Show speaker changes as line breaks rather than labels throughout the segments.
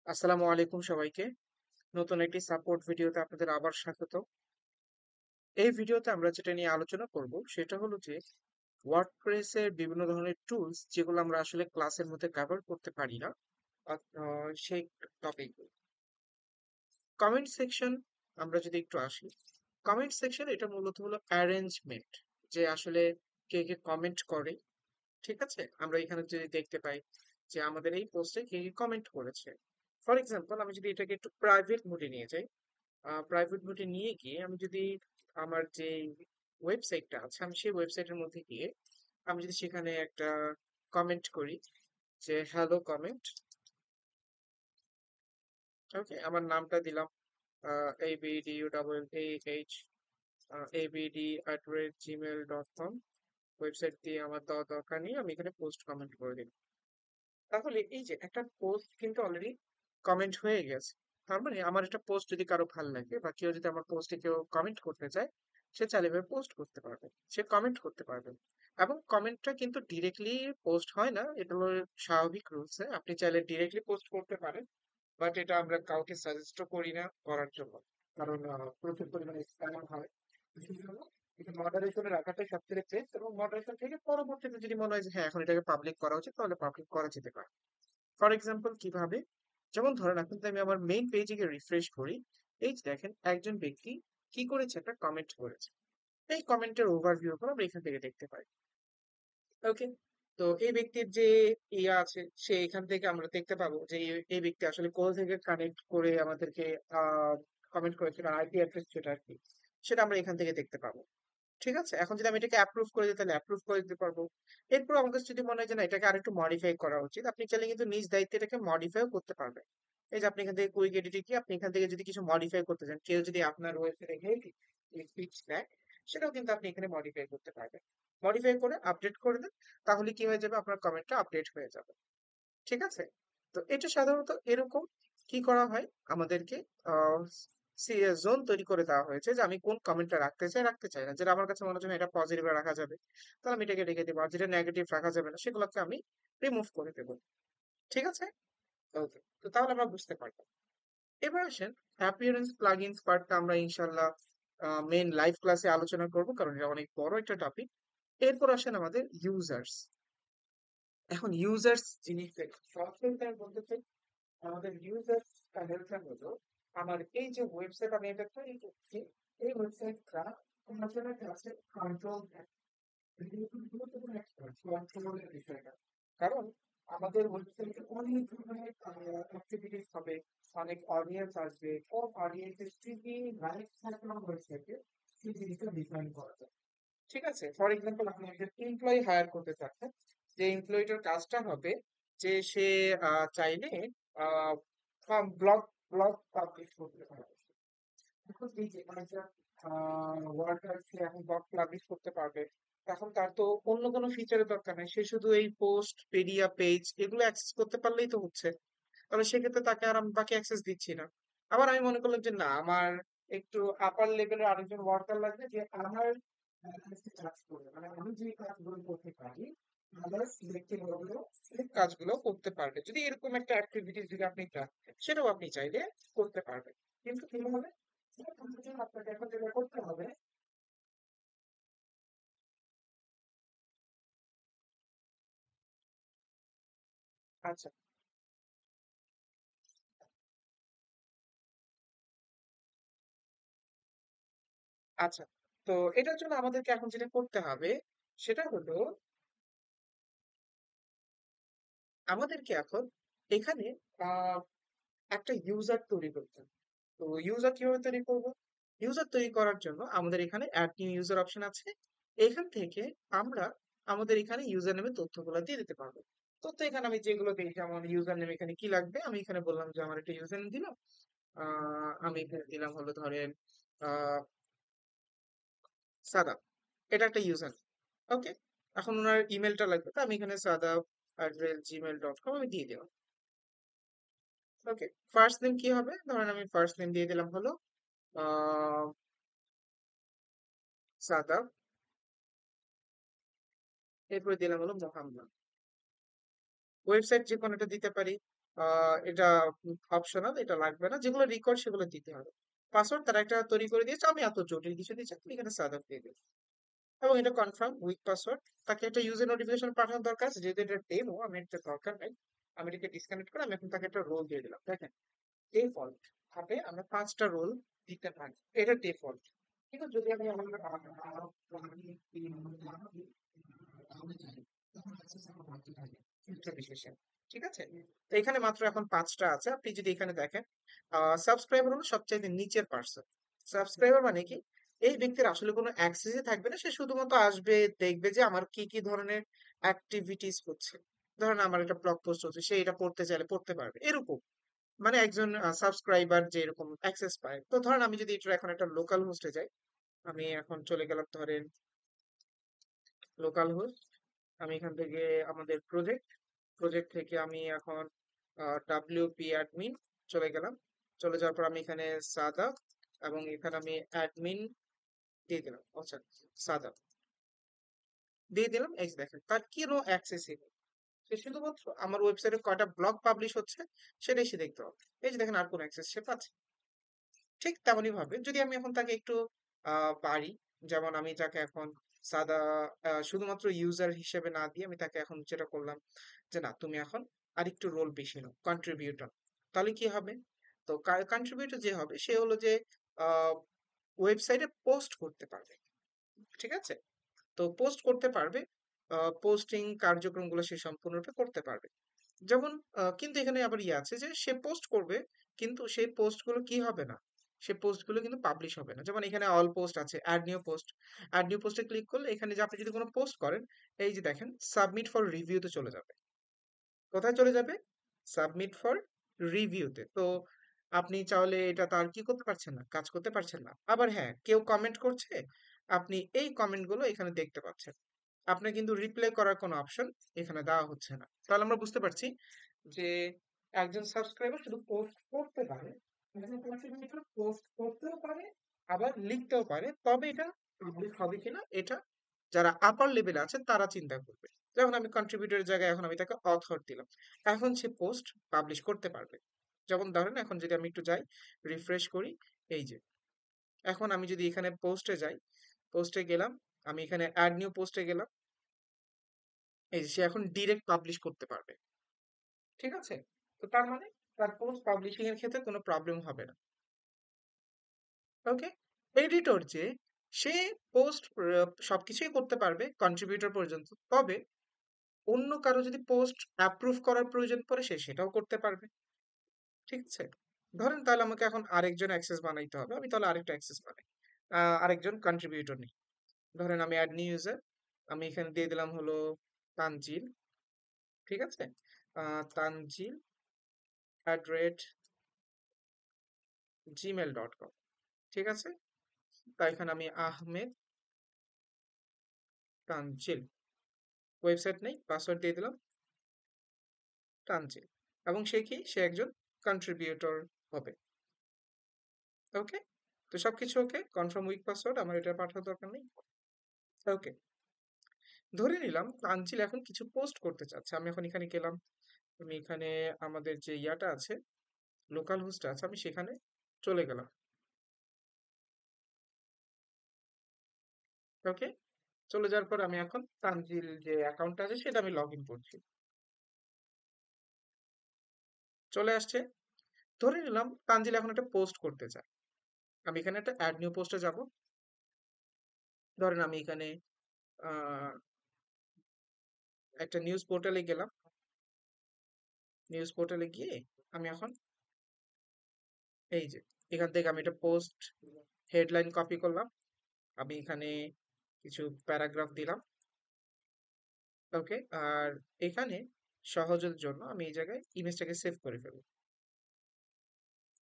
আসসালামু আলাইকুম সবাইকে। নতুন একটি সাপোর্ট ভিডিওতে আপনাদের আবার স্বাগত। এই ভিডিওতে আমরা যেটা নিয়ে আলোচনা করব সেটা হলো যে ওয়ার্ডপ্রেস এর বিভিন্ন ধরনের টুলস যেগুলো আমরা আসলে ক্লাসের মধ্যে কভার করতে পারি না, সেই টপিক। কমেন্ট সেকশন আমরা যদি একটু আসি, কমেন্ট সেকশন এটা মূলত হলো অ্যারেঞ্জমেন্ট, যে আসলে কে কে কমেন্ট করে। ঠিক আছে, আমরা এখানে যদি দেখতে পাই যে আমাদের এই পোস্টে কে কে কমেন্ট করেছে। ফর এক্সাম্পল, আমি যদি এটাকে একটু প্রাইভেট মোডে নিয়ে যাই, প্রাইভেট মোডে নিয়ে গিয়ে আমি যদি আমার যে ওয়েবসাইটটা আছে আমি সেই ওয়েবসাইটের মধ্যে গিয়ে আমি যদি সেখানে একটা কমেন্ট করি যে হ্যালো কমেন্ট, ওকে, আমার নামটা দিলাম abduaah@gmail.com, ওয়েবসাইট দিয়ে আমার দেওয়া দরকার নেই, আমি এখানে পোস্ট কমেন্ট করে দিলাম। তাহলে এই যে একটা পোস্ট কিন্তু অলরেডি কমেন্ট হয়ে গেছে। তার মানে আমার একটা পোস্ট যদি কারো ভালো লাগে বা কেউ যদি আমার পোস্টে কেউ কমেন্ট করতে চায়, সে চাইলে এভাবে পোস্ট করতে পারবে, সে কমেন্ট করতে পারবে। এবং কমেন্টটা কিন্তু ডিরেক্টলি পোস্ট হয় না, এটা হলো স্বাভাবিক রুলসে। আপনি চাইলে ডিরেক্টলি পোস্ট করতে পারেন, বাট এটা আমরা কাউকে সাজেস্টও করি না করার জন্য, কারণ প্রচুর পরিমাণে স্প্যাম হয়। সেজন্য এটা মডারেশনে রাখাটাই সবথেকে বেস্ট, এবং মডারেশন থেকে পরবর্তীতে যদি মনে হয় যে হ্যাঁ এখন এটাকে পাবলিক করা উচিত, তাহলে পাবলিক করা যেতে পারে। ফর এক্সাম্পল কিভাবে, যেমন ধরেন এখন যদি আমি আমার মেইন পেজে গিয়ে রিফ্রেশ করি, এই যে দেখেন একজন ব্যক্তি কি করেছে, একটা কমেন্ট করেছে। এই কমেন্টের ওভারভিউ করে আমরা এখান থেকে দেখতে পাই। ওকে, তো এই ব্যক্তির যে ইয়ে আছে, সে এখান থেকে আমরা দেখতে পাবো যে এই ব্যক্তি আসলে কোথা থেকে কানেক্ট করে আমাদেরকে কমেন্ট করেছে, বা আইপি অ্যাড্রেস যেটা আর কি, সেটা আমরা এখান থেকে দেখতে পাবো। ঠিক আছে, এখন যদি আমি এটাকে অ্যাপ্রুভ করে দিই তাহলে অ্যাপ্রুভ করে দিতে পারবো। এরপর আমার কাছে যদি মনে হয় যে না এটাকে আরেকটু মডিফাই করা উচিত, আপনি চাইলে কিন্তু নিজ দায়িত্বে এটাকে মডিফাইও করতে পারবেন। এই যে আপনি এখান থেকে কুইক এডিটে গিয়ে আপনি এখান থেকে যদি কিছু মডিফাই করতে চান, কেউ যদি আপনার ওয়েবসাইটে হেল্প স্পিচ দেয়, সেটাও কিন্তু আপনি এখানে মডিফাই করতে পারবেন। মডিফাই করে আপডেট করে দেন, তাহলে কি হয়ে যাবে, আপনার কমেন্টটা আপডেট হয়ে যাবে। ঠিক আছে, তো এটা সাধারণত এরকম কি করা হয়, আমাদেরকে জোন তৈরি করে দেওয়া হয়েছে যে আমি কোন কমেন্টটা রাখতে চাই রাখতে চাই না। যেটা আমার কাছে মনে হচ্ছে না এটা পজিটিভ রাখা যাবে, তাহলে আমি এটাকে রেখে দেবো, আর যেটা নেগেটিভ রাখা যাবে না সেগুলোকে আমি রিমুভ করে দেবো। ঠিক আছে, ওকে, তো তাহলে আমরা বুঝতে পারবো। এবার আসেন অ্যাপিয়ারেন্স প্লাগইনস পার্টটা আমরা ইনশাল্লাহ মেইন লাইভ ক্লাসে আলোচনা করব, কারণ এটা অনেক বড় একটা টপিক। এরপর আসেন আমাদের ইউজার্স। এখন ইউজার্স জিনিসটা সবচেয়ে আমি বলতে চাই, আমাদের ইউজার প্যানেলটা হলো আমার এই যে ওয়েবসাইট আমি এটা তৈরি করছি, এই ওয়েবসাইটটা আমাদের কাছে কন্ট্রোল, গুরুত্বপূর্ণ একটা কন্ট্রোলের বিষয়টা। কারণ আমাদের ওয়েবসাইটে অনেক ধরনের অ্যাক্টিভিটিস হবে, অনেক অডিয়েন্স আসবে, কোন অডিয়েন্সের কি কি রাইটস থাকবে আমার ওয়েবসাইটে, সেই জিনিসটা ডিফাইন করা যায়। ঠিক আছে, ফর এক্সাম্পল আপনি একজন এমপ্লয়ি হায়ার করতে চাচ্ছেন, যে এমপ্লয়িটার কাজটা হবে যে সে চাইলে ব্লগ ব্লগ পাবলিশ করতে পারে। এখন এই যে একটা ওয়ার্কার সে এখন ব্লগ পাবলিশ করতে পারবে, এখন তার তো অন্য কোনো ফিচারের দরকার নেই, সে শুধু এই পোস্ট পেডিয়া পেজ এগুলো অ্যাক্সেস করতে পারলেই তো হচ্ছে। তাহলে সেক্ষেত্রে তাকে আর আমি বাকি অ্যাক্সেস দিচ্ছি না। আবার আমি মনে করলাম যে না আমার একটু আপার লেভেলের আরেকজন ওয়ার্কার লাগবে, যে আমার কাজ করবে, মানে আমি যে কাজগুলো করতে পারি আদার্স ব্যক্তিগুলো সেই কাজগুলো করতে পারবে। যদি এরকম একটা অ্যাক্টিভিটিস যদি আপনি চান, সেটাও আপনি চাইলে করতে পারবেন। কিন্তু কিভাবে, সেটা করতে জন্য আপনাকে এখন যেটা করতে হবে। আচ্ছা, আচ্ছা, তো এটার জন্য আমাদেরকে এখন যেটা করতে হবে সেটা হলো আমাদেরকে এখন এখানে আহ একটা ইউজার তৈরি করতে হবে। তো ইউজার কিভাবে তৈরি করব, ইউজার তৈরি করার জন্য আমাদের এখানে অ্যাড নিউ ইউজার অপশন আছে। এখান থেকে আমরা আমাদের এখানে ইউজার নেমের তথ্যগুলো দিয়ে দিতে পারবো। তথ্য এখানে আমি যেগুলো দিই, যেমন ইউজার নেম এখানে কি লাগবে, আমি এখানে বললাম যে আমার একটা ইউজার নেম দিলাম, আমি এখানে দিলাম হলো ধরেন আহ সাদা, এটা একটা ইউজার। ওকে, এখন ওনার ইমেলটা লাগবে, তো আমি এখানে sada@gmail.com আমি দিয়ে দিলাম। ওকে, ফার্স্ট নেম কি হবে, ধরেন আমি ফার্স্ট নেম দিয়ে দিলাম হলো আহ সাদা, এরপরে দিলাম হলো মোহাম্মদ। ওয়েবসাইট যে কোনো একটা দিতে পারি, এটা অপশনাল, এটা লাগবে না, যেগুলো রেকর্ড সেগুলো দিতে হবে। পাসওয়ার্ড তারা একটা তৈরি করে দিয়েছে, আমি এত জটিল কিছু দিচ্ছি, তুমি এখানে সাদাপ দিয়ে দিও এবং এটা কনফার্ম উইক পাসওয়ার্ড। তাকে একটা ইউজার নোটিফিকেশন পাঠানোর দরকার আছে, যেহেতু এটা ডেমো, আমি একটা দরকার নাই, আমি এটাকে ডিসকানেক্ট করে আমি এখন তাকে একটা রোল দিয়ে দিলাম। দেখেন ডিফল্ট ভাবে আমরা 5টা রোল দিতে পারি, এটা ডিফল্ট। কিন্তু যদি আমি আমার ক্ষেত্র বিশেষে, ঠিক আছে, তো এখানে মাত্র এখন 5টা আছে। আপনি যদি এখানে দেখেন সাবস্ক্রাইবার হলো সবচাইতে নিচের পার্সন। সাবস্ক্রাইবার মানে কি, এই ব্যক্তির আসলে কোনো অ্যাক্সেসই থাকবে না, সে শুধুমাত্র আসবে, দেখবে যে আমার কি কি ধরনের অ্যাক্টিভিটিস হচ্ছে। ধরেন আমার একটা ব্লগ পোস্ট হচ্ছে, সে এটা পড়তে চাইলে পড়তে পারবে, এরকম। মানে একজন সাবস্ক্রাইবার যে এরকম অ্যাক্সেস পায়। তো ধরেন আমি যদি এটা এখন একটা লোকাল হোস্টে যাই, আমি এখন চলে গেলাম ধরেন লোকাল হোস্ট, আমি এখান থেকে আমাদের প্রজেক্ট, প্রজেক্ট থেকে আমি এখন ডাব্লিউপি অ্যাডমিন চলে গেলাম। চলে যাওয়ার পর আমি এখানে সাদা, এবং এখানে আমি অ্যাডমিন দিয়ে দিলাম। আচ্ছা, সাদা দিয়ে দিলাম। এই যে দেখেন তার কোনো অ্যাক্সেসই নেই, সে শুধুমাত্র আমার ওয়েবসাইটে কয়টা ব্লগ পাবলিশ হচ্ছে সেটাই সে দেখতে পাবে। এই যে দেখেন আর কোনো অ্যাক্সেস সে পাচ্ছে। ঠিক তেমনই ভাবে যদি আমি এখন তাকে একটু বাড়ি, যেমন আমি তাকে এখন সাদা শুধুমাত্র ইউজার হিসেবে না দিয়ে আমি তাকে এখন যেটা করলাম যে না তুমি এখন আরেকটু রোল বেশি নাও, কন্ট্রিবিউটর। তাহলে কি হবে, তো কন্ট্রিবিউটর যে হবে সে হলো যে ওয়েবসাইটে পোস্ট করতে পারবে, ঠিক আছে। তো পোস্ট করতে পারবে, পোস্টিং কার্যক্রমগুলো সে সম্পূর্ণরূপে করতে পারবে। যেমন কিন্তু এখানে আবার ইয়ে আছে যে সে পোস্ট করবে, কিন্তু সেই পোস্টগুলো কি হবে না, সে পোস্টগুলো কিন্তু পাবলিশ হবে না। যেমন এখানে অল পোস্ট আছে, add new post. Add new পোস্টে ক্লিক করলে এখানে যে আপনি যদি কোনো পোস্ট করেন, এই যে দেখেন সাবমিট ফর রিভিউতে চলে যাবে। কোথায় চলে যাবে? সাবমিট ফর রিভিউতে। তো আপনি চাইলে এটা তার কি করতে পারছেন না, কাজ করতে পারছেন না। আবার হ্যাঁ, কেউ কমেন্ট করছে, আপনি এই কমেন্টগুলো এখানে দেখতে পাচ্ছেন। আপনার কিন্তু রিপ্লাই করার কোনো অপশন এখানে দেওয়া হচ্ছে না। তাহলে আমরা বুঝতে পারছি যে একজন সাবস্ক্রাইবার শুধু পোস্ট করতে পারে, একজন কন্ট্রিবিউটর পোস্ট করতেও পারে, আবার লিখতেও পারে, তবে এটা পাবলিক হবে কিনা এটা যারা আপার লেভেলে আছে তারা চিন্তা করবে। যেমন আমি কন্ট্রিবিউটরের জায়গায় এখন আমি তাকে অথর দিলাম, এখন সে পোস্ট পাবলিশ করতে পারবে। যেমন ধরেন এখন যদি আমি একটু যাই, রিফ্রেশ করি, এই যে এখন আমি যদি এখানে পোস্টে যাই, পোস্টে গেলাম, আমি এখানে অ্যাড নিউ পোস্টে গেলাম, এই যে সে এখন ডিরেক্ট পাবলিশ করতে পারবে, ঠিক আছে। তো তার মানে তার পোস্ট পাবলিশিং এর ক্ষেত্রে কোনো প্রবলেম হবে না। ওকে, এডিটর যে সে পোস্ট সবকিছুই করতে পারবে কন্ট্রিবিউটর পর্যন্ত, তবে অন্য কারো যদি পোস্ট অ্যাপ্রুভ করার প্রয়োজন পড়ে সে সেটাও করতে পারবে, ঠিক আছে। ধরেন তাহলে আমাকে এখন আরেকজন অ্যাক্সেস বানাইতে হবে, আমি তাহলে আরেকটা অ্যাক্সেস বানাই, আরেকজন কন্ট্রিবিউটর নেই। ধরেন আমি অ্যাড নিউ ইউজার, আমি এখানে দিয়ে দিলাম হলো তানজিল, ঠিক আছে। তানজিল @gmail.com, ঠিক আছে। তাই এখানে আমি আহমেদ তানজিল, ওয়েবসাইট নেই, পাসওয়ার্ড দিয়ে দিলাম তানজিল, এবং সে কি, সে একজন কন্ট্রিবিউটর হবে। ওকে, তো সবকিছু ওকে, কনফার্ম উইক পাসওয়ার্ড, আমার এটা পাঠানোর দরকার নেই। ওকে, ধরে নিলাম তানজিল এখন কিছু পোস্ট করতে চাচ্ছে। আমি এখন এখানে গেলাম, আমি এখানে আমাদের যে ইয়াটা আছে, লোকাল হোস্ট আছে, আমি সেখানে চলে গেলাম। ওকে, চলে যাওয়ার পর আমি এখন তানজিল যে অ্যাকাউন্টটা আছে সেটা আমি লগ ইন করছি, চলে আসছে। ধরে নিলাম তানজিল এখন একটা পোস্ট করতে চায়, আমি এখানে একটা অ্যাড নিউ পোস্টে যাব। ধরেন আমি এখানে আহ, একটা নিউজ পোর্টালে গেলাম, নিউজ পোর্টালে গিয়ে আমি এখন এই যে এখান থেকে আমি একটা পোস্ট হেডলাইন কপি করলাম, আমি এখানে কিছু প্যারাগ্রাফ দিলাম। ওকে, আর এখানে সহজের জন্য আমি এই জায়গায় ইমেজটাকে সেভ করে ফেলবো।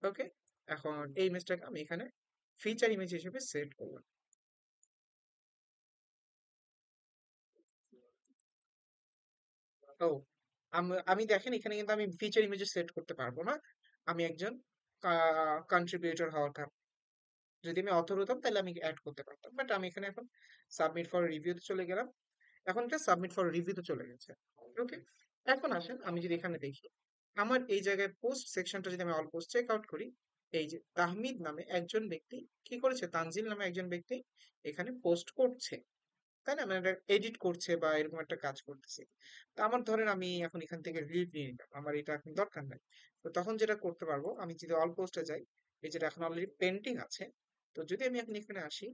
ওকে, এখন এই ইমেজটাকে আমি এখানে ফিচার ইমেজ হিসেবে সেট করলাম। ও, আমি দেখেন এখানে কিন্তু আমি ফিচার ইমেজে সেট করতে পারবো না, আমি একজন কন্ট্রিবিউটর হওয়ার কারণে। যদি আমি অথর হতাম তাহলে আমি অ্যাড করতে পারতাম, বাট আমি এখানে এখন সাবমিট ফর রিভিউতে চলে গেলাম, এখন এটা সাবমিট ফর রিভিউতে চলে গেছে। ওকে, এখন আসেন আমি যদি এখানে দেখি, আমার এই জায়গায় পোস্ট সেকশনটা যদি আমি অল পোস্ট চেক আউট করি, এই যে তাহমিদ নামে একজন ব্যক্তি কি করেছে, তানজিল নামে একজন ব্যক্তি এখানে পোস্ট করছে, তাই না, মানে এডিট করছে বা এরকম একটা কাজ করতেছে। তো আমার ধরেন আমি এখন এখান থেকে রিড নিয়ে নিলাম, আমার এটা এখন দরকার নাই। তো তখন যেটা করতে পারবো, আমি যদি অল পোস্টে যাই, এই যেটা এখন অলরেডি পেন্টিং আছে, তো যদি আমি এখন এখানে আসি,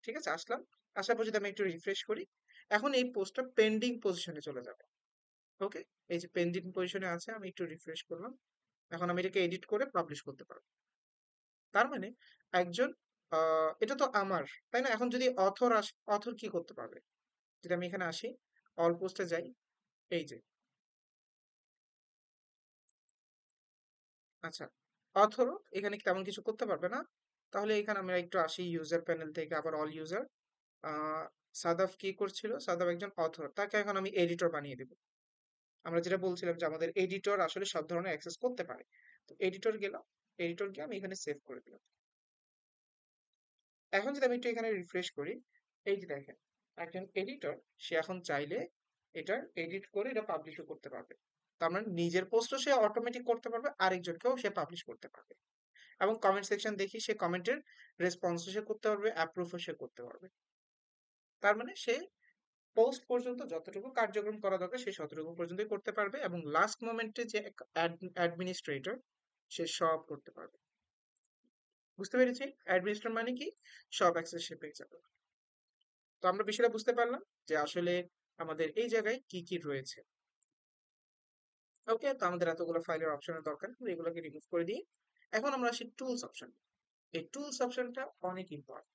ঠিক আছে আসলাম, আসার পর যদি আমি একটু রিফ্রেশ করি, এখন এই পোস্টটা পেন্ডিং পজিশনে চলে যাবে। ওকে, এই যে পেন্ডিং পজিশনে আছে, আমি একটু রিফ্রেশ করলাম, এখন আমি এটাকে এডিট করে পাবলিশ করতে পারবো। তার মানে একজন এটা তো আমার, তাই না, এখন যদি অথর কি করতে পারবে, যদি আমি এখানে আসি, অল পোস্টে যাই, এই যে, আচ্ছা, অথরও এখানে তেমন কিছু করতে পারবে না। তাহলে এখানে আমরা একটু আসি ইউজার প্যানেল থেকে, আবার অল ইউজার, আহ সাদাফ কি করছিল, সাদাফ একজন অথর, তাকে এখন আমি এডিটর বানিয়ে দেবো। আমরা যেটা বলছিলাম যে আমাদের এডিটর আসলে সব ধরনের অ্যাক্সেস করতে পারে। তো এডিটর গেলাম, এডিটর গিয়ে আমি এখানে সেভ করে দিলাম। এখন যদি আমি একটু এখানে রিফ্রেশ করি, এই যে দেখেন, একজন এডিটর, সে এখন চাইলে এটা এডিট করে এটা পাবলিশও করতে পারবে। তার মানে নিজের পোস্টও সে অটোমেটিক করতে পারবে, আরেকজনকেও সে পাবলিশ করতে পারবে। এবং কমেন্ট সেকশন দেখি সে কমেন্টের রেসপন্সও সে করতে পারবে, অ্যাপ্রুভও সে করতে পারবে। তার মানে সে পোস্ট পর্যন্ত যতটুকু কার্যক্রম করা দরকার সে ততটুকু পর্যন্তই করতে পারবে, এবং লাস্ট মোমেন্টে যে অ্যাডমিনিস্ট্রেটর, সে সব করতে পারবে। বুঝতে পেরেছি, অ্যাডমিনিস্ট্রেটর মানে কি, সব অ্যাক্সেস সে পেয়ে যাবে। তো আমরা বিষয়টা বুঝতে পারলাম যে আসলে আমাদের এই জায়গায় কি কি রয়েছে। ওকে, তো আমাদের এতগুলো ফাইলের অপশনের দরকার, আমরা এগুলোকে রিমুভ করে দিই। এখন আমরা আসি টুলস অপশন। এই টুলস অপশনটা অনেক ইম্পর্টেন্ট।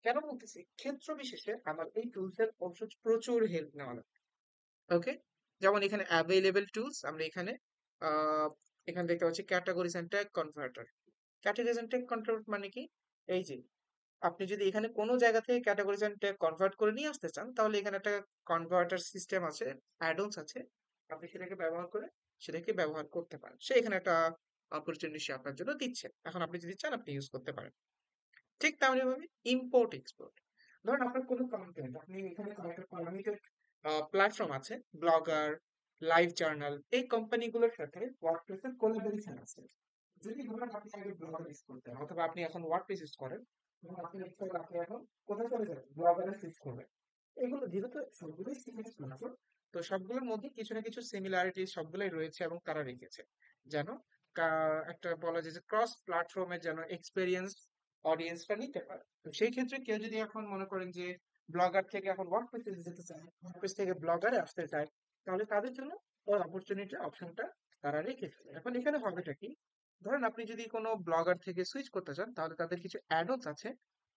কেন বলতেছি, ক্ষেত্র বিশেষে আমার এই টুলস এর অবশ্য প্রচুর হেল্প নেওয়া লাগে। ওকে, যেমন এখানে অ্যাভেলেবল টুলস, আমরা এখানে আহ এখানে দেখতে পাচ্ছি categories and tag converter. Categories and tag converter মানে কি, এই যে আপনি যদি এখানে কোনো জায়গা থেকে ক্যাটাগরিজ এন্ড ট্যাগ কনভার্ট করে নিয়ে আসতে চান, তাহলে এখানে একটা কনভার্টার সিস্টেম আছে, অ্যাডন্স আছে, আপনি সেটাকে ব্যবহার করে সেটাকে ব্যবহার করতে পারেন। সে এখানে একটা অপরচুনিটি সে আপনার জন্য দিচ্ছে, এখন আপনি যদি চান আপনি ইউজ করতে পারেন। ঠিক তেমনি ভাবে ইম্পোর্ট এক্সপোর্ট, ধরুন আপনার কোনো কন্টেন্ট আপনি এখানে কয়েকটা প্ল্যাটফর্ম আছে, ব্লগার, লাইভ জার্নাল, এই কোম্পানিগুলোর সাথে ওয়ার্ডপ্রেসের কোলাবোরেশন আছে। যদি ধরুন আপনি আগে ব্লগার ইউজ করতেন, অথবা আপনি এখন ওয়ার্ডপ্রেস ইউজ করেন, এবং আপনি দেখতে পাবেন আপনি এখন কোথায় চলে যাবেন, ব্লগারে সুইচ করবেন। এগুলো যেহেতু সবগুলোই সিমিলার প্ল্যাটফর্ম, তো সবগুলোর মধ্যে কিছু না কিছু সিমিলারিটি সবগুলোই রয়েছে, এবং তারা রেখেছে যেন একটা বলা যায় যে ক্রস প্ল্যাটফর্মের যেন এক্সপেরিয়েন্স অডিয়েন্সটা নিতে পারে। তো সেই ক্ষেত্রে কেউ যদি এখন মনে করেন যে ব্লগার থেকে এখন ওয়ার্ডপ্রেসে যেতে চায়, ওয়ার্ডপ্রেস থেকে ব্লগারে আসতে চায়, তাহলে তাদের জন্য ওই অপরচুনিটি অপশনটা তারা রেখেছে। এখন এখানে হবেটা কি, ধরেন আপনি যদি কোনো ব্লগার থেকে সুইচ করতে চান, তাহলে তাদের কিছু অ্যাডস আছে,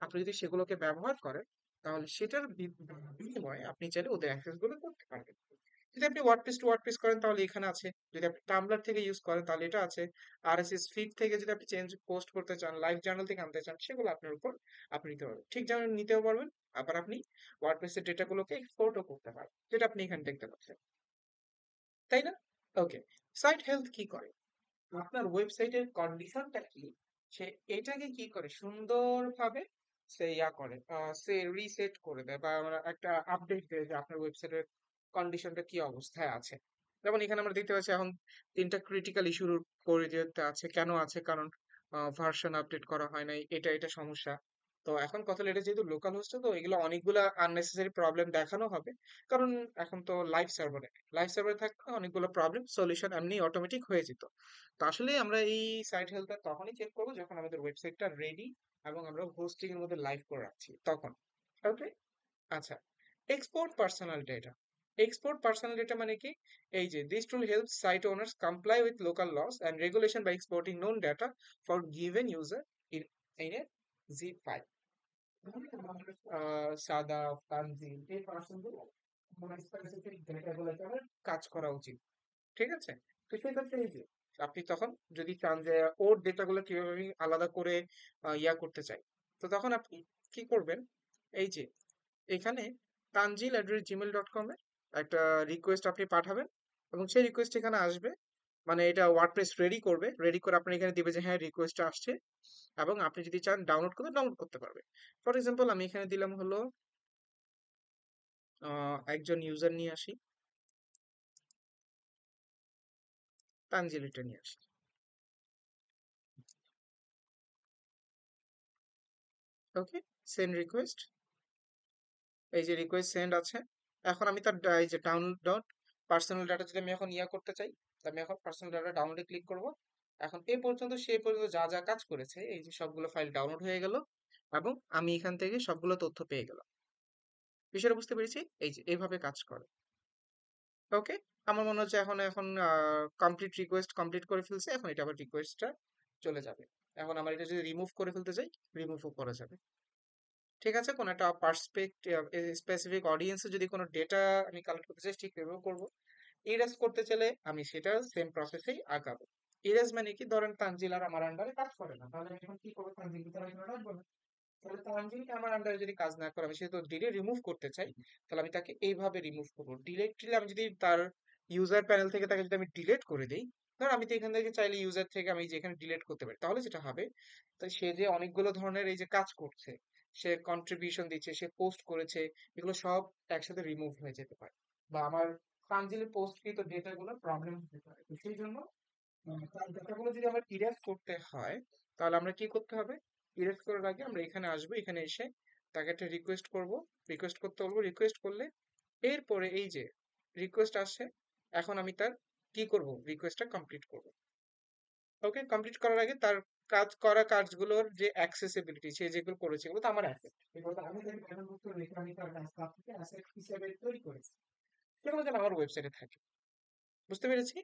আপনি যদি সেগুলোকে ব্যবহার করেন, তাহলে সেটার বিনিময়ে আপনি চাইলে ওদের অ্যাক্সেস গুলো করতে পারবেন। যদি আপনি ওয়ার্ডপ্রেস টু ওয়ার্ডপ্রেস করেন তাহলে এখানে আছে, যদি আপনি টামব্লার থেকে ইউজ করেন তাহলে এটা আছে, আরএসএস ফিড থেকে যদি আপনি চেঞ্জ পোস্ট করতে চান, লাইভ জার্নাল থেকে আনতে চান, সেগুলো আপনার উপর আপনি নিতে পারবেন, ঠিক যেমন নিতেও পারবেন, আবার আপনি ওয়ার্ডপ্রেসের ডেটাগুলোকে এক্সপোর্টও করতে পারবেন, যেটা আপনি এখানে দেখতে পাচ্ছেন, তাই না? ওকে, সাইট হেলথ কি করে, আপনার ওয়েবসাইটের কন্ডিশনটা কি, সে এটাকে কি করে সুন্দরভাবে সে করে, সে রিসেট করে দেয়, বা আমরা একটা আপডেট দেয় যে আপনার ওয়েবসাইটের কন্ডিশনটা কি অবস্থায় আছে। যেমন এখানে আমরা দেখতে পাচ্ছি এখন 3টা ক্রিটিক্যাল ইস্যু করে দিতে আছে, কেন আছে, কারণ ভার্সন আপডেট করা হয় নাই, এটা এটা সমস্যা। তো এখন কথা হলো, এটা যেহেতু লোকাল হোস্টে, তো এগুলো অনেকগুলা আননেসেসারি প্রবলেম দেখানো হবে, কারণ এখন তো লাইভ সার্ভারে থাকলে অনেকগুলো প্রবলেম সলিউশন এমনি অটোমেটিক হয়ে যেত। তো আসলে আমরা এই সাইট হেলথটা তখনই চেক করবো যখন আমাদের ওয়েবসাইটটা রেডি এবং আমরা হোস্টিং এর মধ্যে লাইভ করে রাখছি তখন। ওকে, আচ্ছা, export personal data. Export personal data মানে কি, এই যে this tool helps site owners comply with local laws and regulation by exporting known data for given user in a zip file. সাদা, তানজিল, এই পার্সনগুলো স্পেসিফিক ডেটাগুলোকে আমার কাজ করা উচিত, ঠিক আছে? তো সেক্ষেত্রে এই যে আপনি তখন যদি চান যে ওর ডেটাগুলো কিভাবে আমি আলাদা করে করতে চাই, তো তখন আপনি কি করবেন, এই যে এখানে tanjil@gmail.com এর একটা রিকোয়েস্ট আপনি পাঠাবেন, এবং সেই রিকোয়েস্ট এখানে আসবে, মানে এটা ওয়ার্ডপ্রেস রেডি করবে, রেডি করে আপনার এখানে দিবে যে হ্যাঁ রিকোয়েস্টটা আসছে, এবং আপনি যদি চান ডাউনলোড করতে ডাউনলোড করতে পারবে। ফর এক্সাম্পল আমি এখানে দিলাম হলো একজন ইউজার নিয়ে আসি, তানজিলিটা নিয়ে আসি। ওকে, সেন্ড রিকোয়েস্ট। এই যে রিকোয়েস্ট সেন্ড আছে। এখন আমি তার এই যে ডাউনলোড পার্সোনাল ডাটা যদি আমি এখন করতে চাই, তো আমি এখন পার্সোনাল ডাটা ডাউনলোডে ক্লিক করব। এখন এই পর্যন্ত সে পর্যন্ত যা যা কাজ করেছে, এই যে সবগুলো ফাইল ডাউনলোড হয়ে গেল এবং আমি এখান থেকে সবগুলো তথ্য পেয়ে গেলাম। বিষয়টা বুঝতে পেরেছি? এই যে এইভাবে কাজ করে। ওকে, আমার মনে হচ্ছে এখন এখন কমপ্লিট রিকোয়েস্ট কমপ্লিট করে ফেলছে। এখন এটা আবার রিকোয়েস্টটা চলে যাবে। এখন আমার এটা যদি রিমুভ করে ফেলতে চাই, রিমুভও করা যাবে। ঠিক আছে, কোনো একটা স্পেসিফিক অডিয়েন্সে যদি কোনো ডেটা আমি কালেক্ট করতে চাই, ঠিক এভাবে করবো। ইরেজ করতে চাইলে আমি সেটা সেম প্রসেসেই আগাবো। ইরেজ মানে কি, ধরেন তানজিল আর আমার আন্ডারে কাজ করে না, তাহলে আমি এখন কি করবো, তানজিলকে তার এখানে রাখবো না। তাহলে তানজিলকে আমার আন্ডারে যদি কাজ না করে, আমি সেটা ডিরেক্ট রিমুভ করতে চাই, তাহলে আমি তাকে এইভাবে রিমুভ করবো। ডিরেক্টলি আমি যদি তার ইউজার প্যানেল থেকে তাকে যদি আমি ডিলিট করে দিই, ধর আমি তো এখান থেকে চাইলে ইউজার থেকে আমি যেখানে ডিলিট করতে পারি, তাহলে যেটা হবে, তাই সে যে অনেকগুলো ধরনের এই যে কাজ করছে, সে কন্ট্রিবিউশন দিচ্ছে, সে পোস্ট করেছে, এগুলো সব একসাথে রিমুভ হয়ে যেতে পারে। বা আমার তানজিলের পোস্টকৃত ডেটাগুলো প্রবলেম হতে পারে। তো সেই জন্য তার ডেটাগুলো যদি আমার ইরেজ করতে হয়, তাহলে আমরা কি করতে হবে, ইরেজ করার আগে আমরা এখানে আসবো, এখানে এসে তাকে একটা রিকোয়েস্ট করব, রিকোয়েস্ট করতে বলবো। রিকোয়েস্ট করলে এরপরে এই যে রিকোয়েস্ট আসে, এখন আমি তার কি করব, রিকোয়েস্টটা কমপ্লিট করব। ওকে, কমপ্লিট করার আগে তার কাজগুলোর যে অ্যাক্সেসিবিলিটি, সে যেগুলো করেছে এগুলো তো আমার অ্যাসেট, এগুলো তো আমি তাকে ডেভেলপ করে রেখে আমি তার কাছ থেকে অ্যাসেট হিসেবে তৈরি করেছি, সেগুলো যেন আমার ওয়েবসাইটে থাকে। বুঝতে পেরেছি?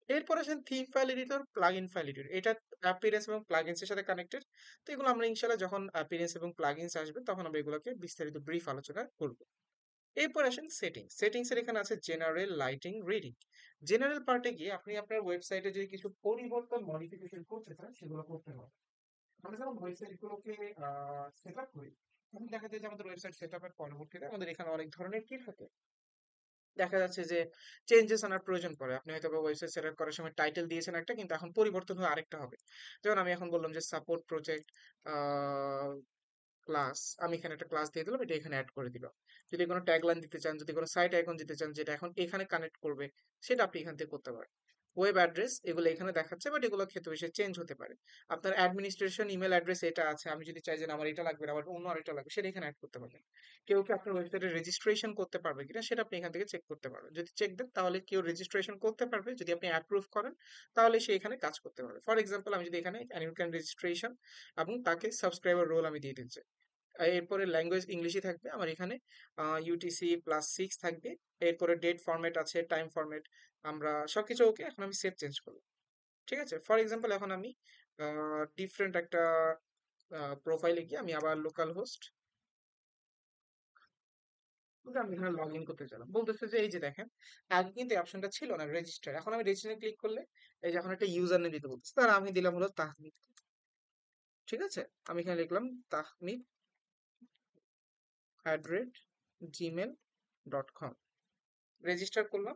এরপর আসেন theme file editor, plug in file editor. এটা অ্যাপিয়ারেন্স এবং প্লাগইনস এর সাথে কানেক্টেড। তো এগুলো আমরা ইনশাআল্লাহ যখন অ্যাপিয়ারেন্স এবং প্লাগইনস আসবে, তখন আমরা এগুলোকে বিস্তারিত ব্রিফ আলোচনা করব। এরপর আসেন সেটিংস। সেটিংস এর এখানে আছে জেনারেল, লাইটিং, রিডিং। জেনারেল পার্টে গিয়ে আপনি আপনার ওয়েবসাইটে যদি কিছু পরিবর্তন, মডিফিকেশন করতে চান, সেগুলো করতে হবে। আমরা যখন ওয়েবসাইট গুলোকে সেট আপ করি, তখন দেখা যায় যে আমাদের ওয়েবসাইট সেট আপের পরবর্তীতে আমাদের এখানে অনেক ধরনের কি থাকে, দেখা যাচ্ছে যে চেঞ্জেস আনার প্রয়োজন পড়ে। আপনি হয়তো ওয়েবসাইট সেটআপ করার সময় টাইটেল দিয়েছেন একটা, কিন্তু এখন পরিবর্তন হয়ে আরেকটা হবে। যেমন আমি এখন বললাম যে সাপোর্ট প্রজেক্ট ক্লাস, আমি এখানে একটা ক্লাস দিয়ে দিলাম, এটা এখানে অ্যাড করে দিলাম। যদি কোনো ট্যাগলাইন দিতে চান, যদি কোনো সাইট আইকন দিতে চান, যেটা এখন এখানে কানেক্ট করবে, সেটা আপনি এখান থেকে করতে পারেন। ওয়েব অ্যাড্রেস এগুলো এখানে দেখাচ্ছে, বাট এগুলো ক্ষেত্রে বেশি চেঞ্জ হতে পারে। আপনার অ্যাডমিনিস্ট্রেশন ইমেল অ্যাড্রেস এটা আছে, আমি যদি চাই যে না, আমার এটা লাগবে না, আমার অন্য আরেকটা লাগবে, সেটা এখানে অ্যাড করতে পারবেন। কেউ কি আপনার ওয়েবসাইটে রেজিস্ট্রেশন করতে পারবে কিনা, সেটা আপনি এখান থেকে চেক করতে পারবেন। যদি চেক দেন, তাহলে কেউ রেজিস্ট্রেশন করতে পারবে, যদি আপনি অ্যাপ্রুভ করেন, তাহলে সে এখানে কাজ করতে পারবে। ফর এক্সাম্পল, আমি যদি এখানে অ্যানিমেশন রেজিস্ট্রেশন এবং তাকে সাবস্ক্রাইবার রোল আমি দিয়ে দিচ্ছি, এরপরে ল্যাঙ্গুয়েজ ইংলিশই থাকবে আমার এখানে, UTC+6 থাকবে। এরপরে ডেট ফরম্যাট আছে, টাইম ফরম্যাট, আমরা সবকিছু ওকে। এখন আমি সেভ চেঞ্জ করবো। ঠিক আছে, ফর এক্সাম্পল এখন আমি ডিফারেন্ট একটা প্রোফাইলে গিয়ে আমি আবার লোকাল হোস্ট, আমি এখানে লগ ইন করতে চাইলাম, বলতেছে যে এই যে দেখেন, আগে কিন্তু অপশনটা ছিল না রেজিস্টার, এখন আমি রেজিস্টারে ক্লিক করলে এই যে এখন একটা ইউজার নেম দিতে বলতেছে, তার আমি দিলাম হলো তাহমিদ। ঠিক আছে, আমি এখানে লিখলাম তাহমিদ @gmail.com, রেজিস্টার করলাম।